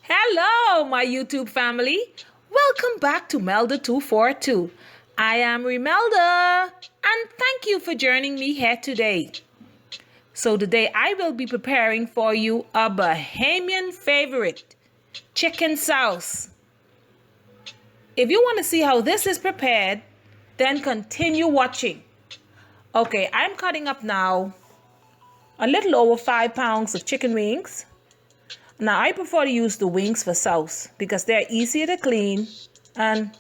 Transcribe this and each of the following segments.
Hello, my YouTube family. Welcome back to Melda 242. I am Melda, and thank you for joining me here today. So today I will be preparing for you a Bahamian favorite, chicken sauce. If you want to see how this is prepared, then continue watching. Okay, I'm cutting up now a little over 5 pounds of chicken wings. Now, I prefer to use the wings for sauce because they're easier to clean and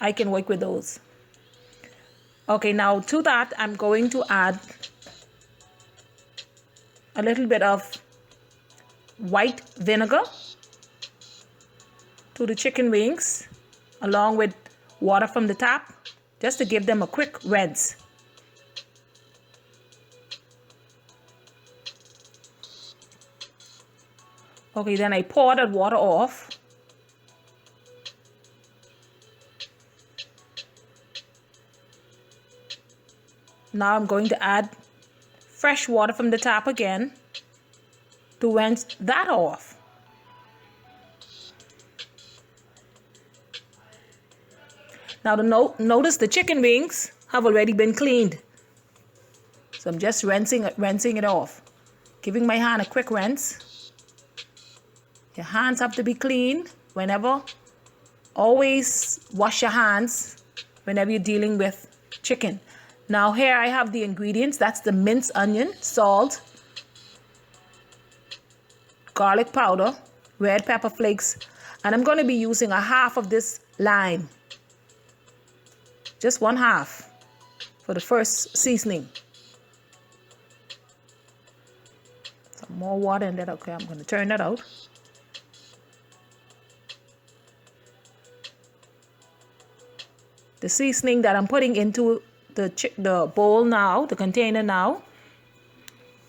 I can work with those. Okay, now to that, I'm going to add a little bit of white vinegar to the chicken wings along with water from the tap just to give them a quick rinse. Okay, then I pour that water off. Now I'm going to add fresh water from the tap again to rinse that off. Now notice the chicken wings have already been cleaned. So I'm just rinsing it off. Giving my hand a quick rinse. Your hands have to be clean whenever. Always wash your hands whenever you're dealing with chicken. Now here I have the ingredients. That's the minced onion, salt, garlic powder, red pepper flakes, and I'm going to be using a half of this lime. Just one half for the first seasoning. Some more water in that. Okay, I'm going to turn that out. The seasoning that I'm putting into the bowl now, the container now,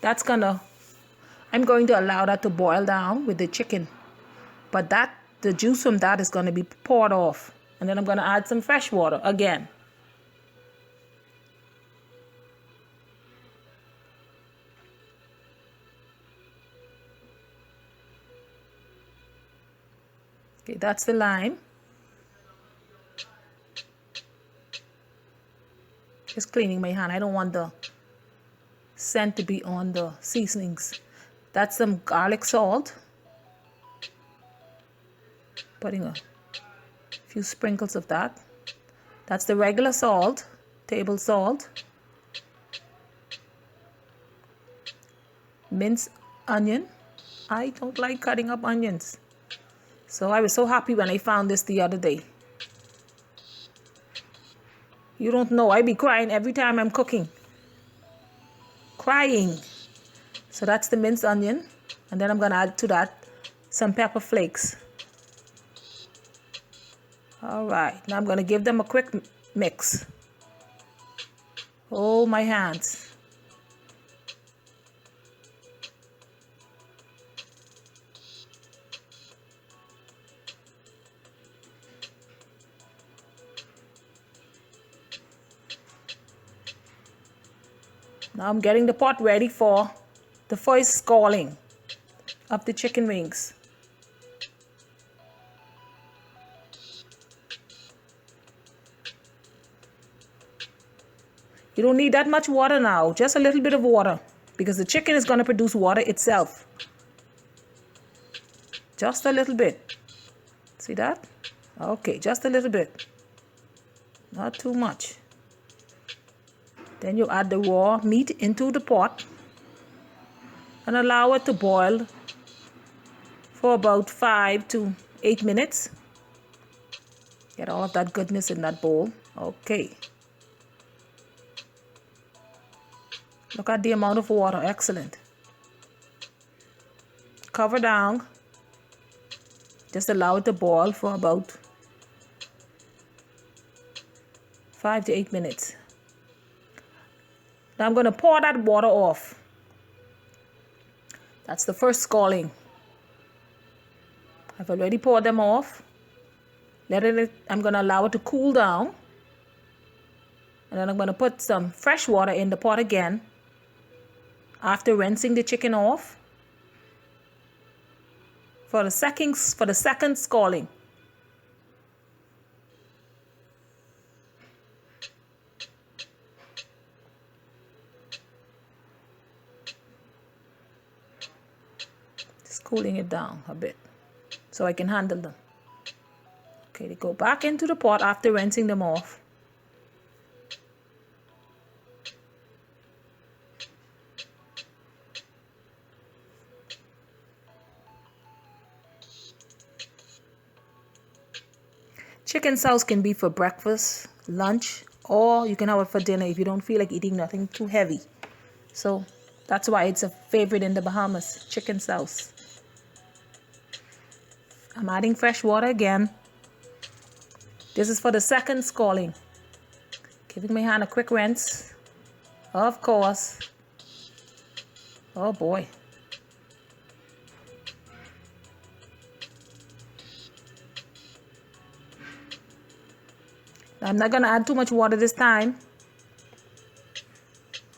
I'm going to allow that to boil down with the chicken. But the juice from that is going to be poured off. And then I'm going to add some fresh water again. Okay, that's the lime. Just cleaning my hand. I don't want the scent to be on the seasonings. That's some garlic salt. Putting a few sprinkles of that. That's the regular salt, table salt. Minced onion. I don't like cutting up onions. So I was so happy when I found this the other day. You don't know, I be crying every time I'm cooking. Crying. So that's the minced onion. And then I'm going to add to that some pepper flakes. Alright, now I'm going to give them a quick mix. Hold my hands. Now I'm getting the pot ready for the first scalding of the chicken wings. You don't need that much water now, just a little bit of water because the chicken is going to produce water itself. Just a little bit. See that? Okay, just a little bit. Not too much. Then you add the raw meat into the pot and allow it to boil for about 5 to 8 minutes. Get all of that goodness in that bowl. Okay. Look at the amount of water. Excellent. Cover down. Just allow it to boil for about 5 to 8 minutes. Now I'm going to pour that water off. That's the first scalding. I've already poured them off. I'm going to allow it to cool down. And then I'm going to put some fresh water in the pot again. After rinsing the chicken off. for the second scalding. Just cooling it down a bit so I can handle them. Okay, they go back into the pot after rinsing them off. Chicken sauce can be for breakfast, lunch, or you can have it for dinner if you don't feel like eating nothing too heavy. So that's why it's a favorite in the Bahamas, chicken sauce. I'm adding fresh water again. This is for the second scalding. Giving my hand a quick rinse. Of course. Oh boy. I'm not going to add too much water this time.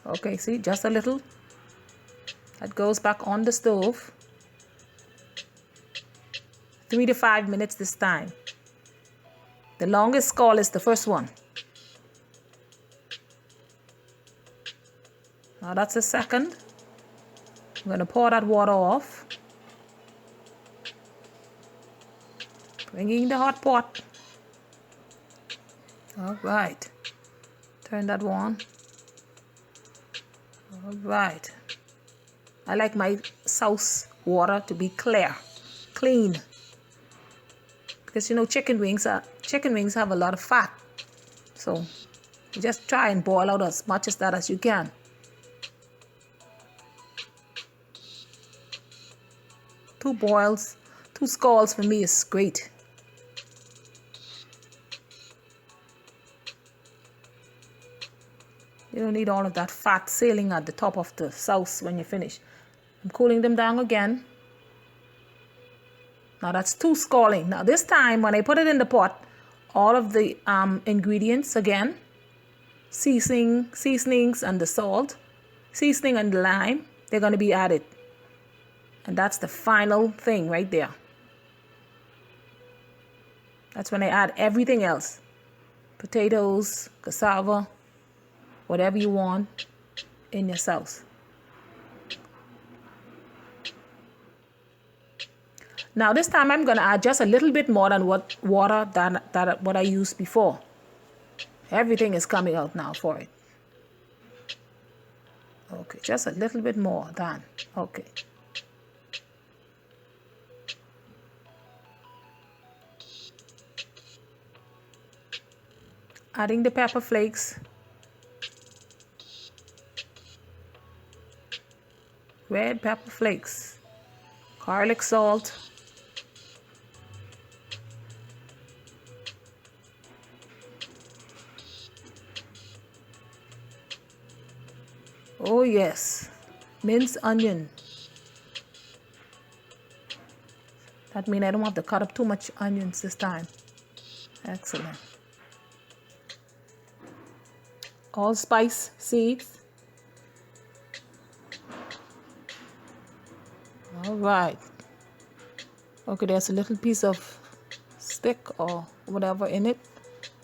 Okay, see, just a little. That goes back on the stove. 3 to 5 minutes this time. The longest scald is the first one. Now that's the second. I'm going to pour that water off. Bringing the hot pot. All right. Turn that on. All right. I like my Souse water to be clear, clean. Because you know chicken wings have a lot of fat. So you just try and boil out as much of that as you can. Two scalds for me is great. You don't need all of that fat sailing at the top of the sauce when you finish. I'm cooling them down again. Now that's 2 scalding. Now this time when I put it in the pot, all of the ingredients again, seasonings and the salt, seasoning and the lime, they're going to be added. And that's the final thing right there. That's when I add everything else. Potatoes, cassava, whatever you want in your sauce. Now this time I'm going to add just a little bit more than what I used before. Everything is coming out now for it. Okay, just a little bit more than. Okay. Adding the pepper flakes. Red pepper flakes. Garlic salt. Oh yes, minced onion. That means I don't have to cut up too much onions this time. Excellent. Allspice seeds. All right. Okay, there's a little piece of stick or whatever in it.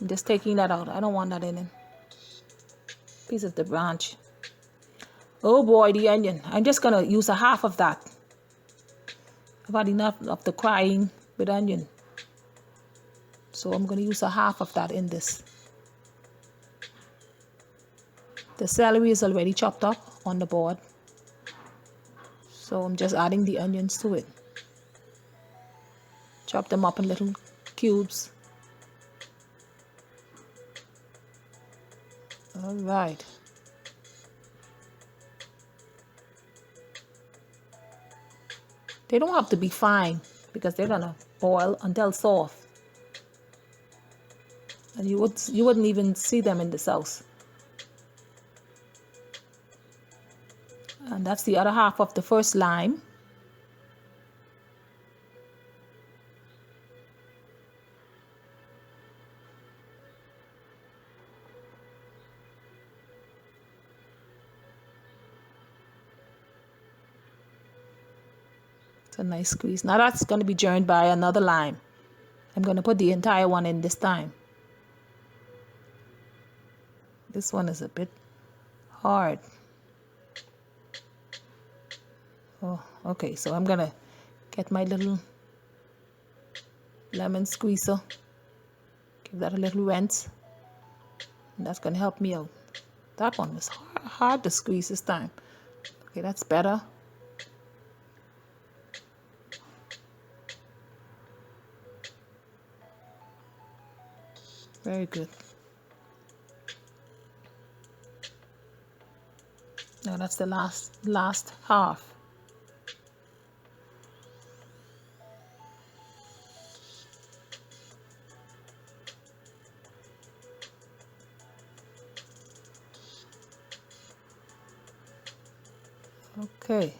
I'm just taking that out. I don't want that in it. Piece of the branch. Oh boy, the onion. I'm just going to use a half of that. I've had enough of the crying with onion. So I'm going to use a half of that in this. The celery is already chopped up on the board. So I'm just adding the onions to it. Chop them up in little cubes. All right. They don't have to be fine because they're gonna boil until soft. And you wouldn't even see them in the sauce. And that's the other half of the first lime. It's a nice squeeze. Now that's going to be joined by another lime. I'm going to put the entire one in this time. This one is a bit hard. Oh, okay, so I'm going to get my little lemon squeezer. Give that a little rinse. And that's going to help me out. That one was hard to squeeze this time. Okay, that's better. Very good. Now that's the last half. Okay.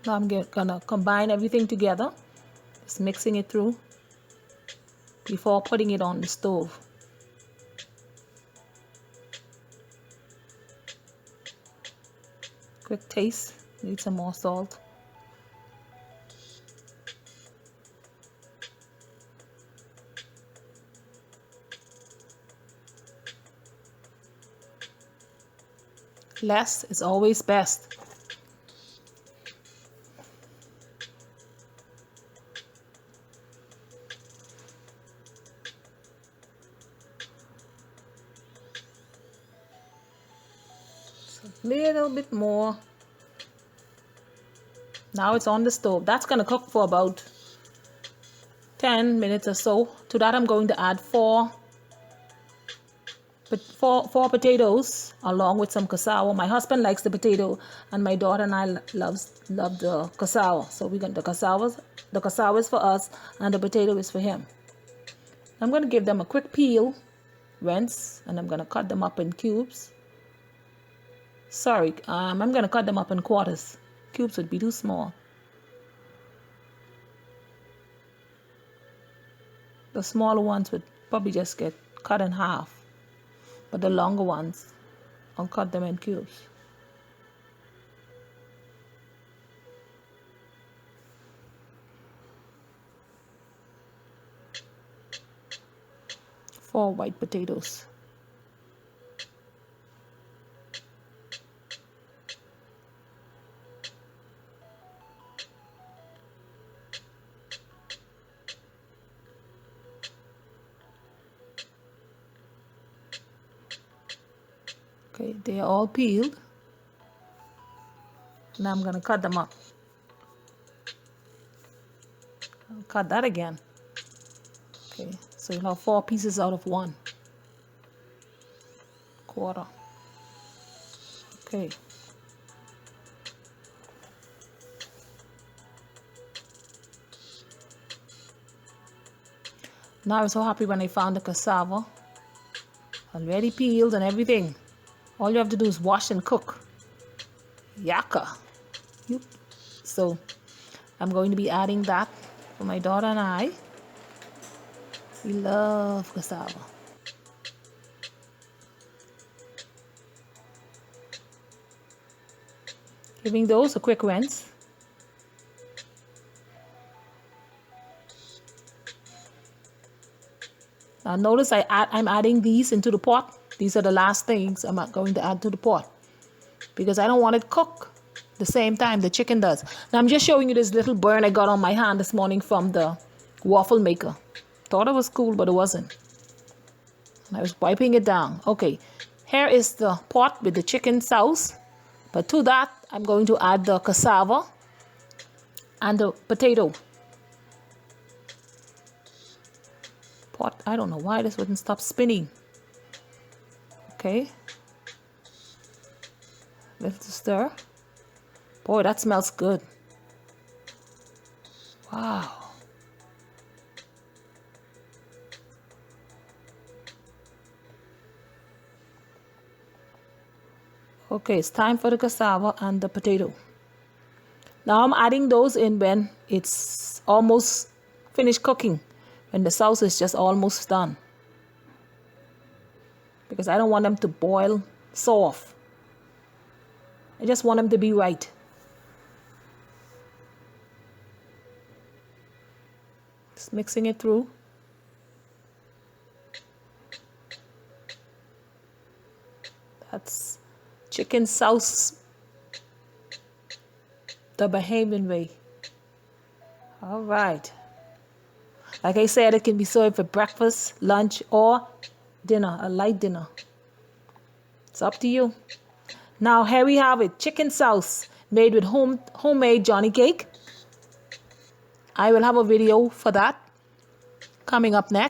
Now I'm gonna combine everything together, just mixing it through before putting it on the stove. Quick taste, need some more salt. Less is always best. A little bit more. Now it's on the stove. That's going to cook for about 10 minutes or so. To that I'm going to add four potatoes along with some cassava. My husband likes the potato and my daughter and I love the cassava. So we got the cassava is for us and the potato is for him. I'm going to give them a quick peel, rinse, and I'm going to cut them up in cubes. Sorry, I'm going to cut them up in quarters. Cubes would be too small. The smaller ones would probably just get cut in half. But the longer ones, I'll cut them in cubes. Four white potatoes. Okay, they are all peeled. Now I'm going to cut them up. I'll cut that again. Okay, so you'll have 4 pieces out of 1. Quarter. Okay. Now I was so happy when I found the cassava. Already peeled and everything. All you have to do is wash and cook. Yaka. So I'm going to be adding that for my daughter and I. We love cassava. Giving those a quick rinse. Now notice I'm adding these into the pot. These are the last things I'm going to add to the pot because I don't want it cooked the same time the chicken does. Now I'm just showing you this little burn I got on my hand this morning from the waffle maker. Thought it was cool, but it wasn't. And I was wiping it down. Okay, here is the pot with the chicken sauce. But to that, I'm going to add the cassava and the potato. Pot, I don't know why this wouldn't stop spinning. Okay. Let's stir. Boy, that smells good. Wow. Okay, it's time for the cassava and the potato. Now I'm adding those in when it's almost finished cooking, when the sauce is just almost done. because I don't want them to boil soft. I just want them to be right. Just mixing it through. That's chicken souse the Bahamian way. All right. Like I said, it can be served for breakfast, lunch, or dinner, a light dinner. It's up to you. Now here we have it, chicken sauce made with homemade Johnny cake. I will have a video for that coming up next.